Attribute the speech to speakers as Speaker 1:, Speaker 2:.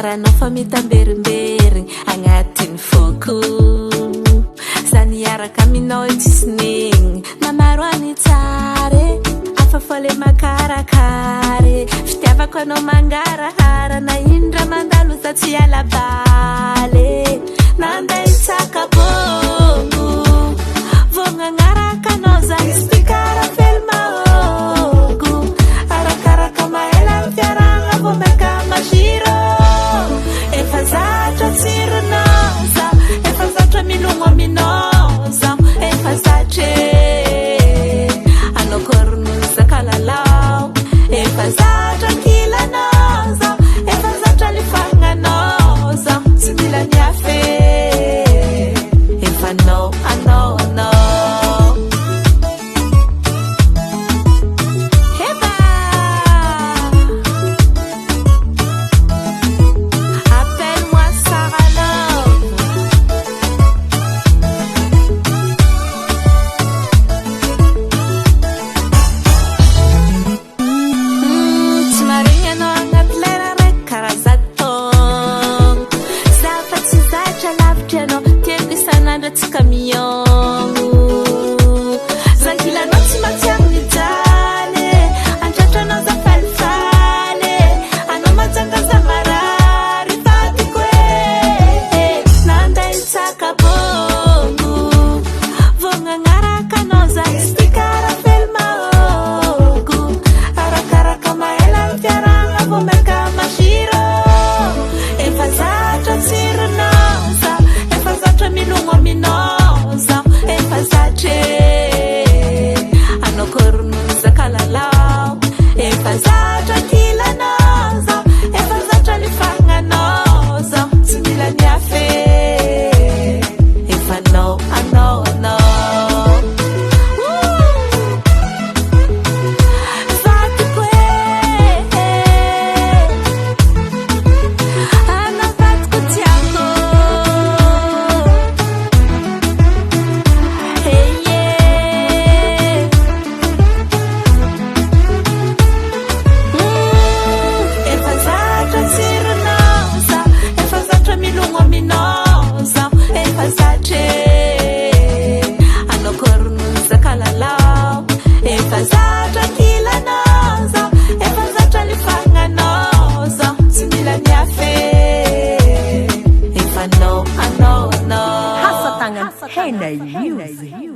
Speaker 1: karanao fa mitamberimberigny agnatin'ny foko zany iaraka aminao tsisy negny namaro any tsare afafale makarakare fitiavako anao mangarahara na indra mandalo za tsy alabale nanday tsakabongo vognanaraka anao zany sy karafely mahogo arakaraka maela fiaragna vo maka maziro efa zatra tsironaza efa zatra milogno aminoza efa zatre anao kornoza kalalau efa zatra kilanaza efa zatra lifagnanoza tsy mila miafe efa no anao heba appelle-moi Sarah Love tsy marigny anao agnaty lera raiky karaha zatong zafa tsy zatra lavitry anao tiako isan'andro atsika miogno zankilanao tsy matsiagny mijaly andratranao za falifaly anao majanga marary fatiko nanday tsakabongo vognanaraka anao zany sy karafely mahogo arakaraka maela fiaragna vo maka maziro efa zatra tsironaza efa zatra milogno aminoza efa zatre anao kornoza kalalau efa zatra kilanaza efa zatra lifagnanoza tsy mila miafe efa no anao vatiko anao vatiko tiako eye efa zatra tsironaza efa zatra milogno aminoza efa zatre anao kornoza kalalau efa zatra kilanaza efa zatra lifagnanoza tsy mila miafe efa no anao
Speaker 2: Hasatagnan Henay Music.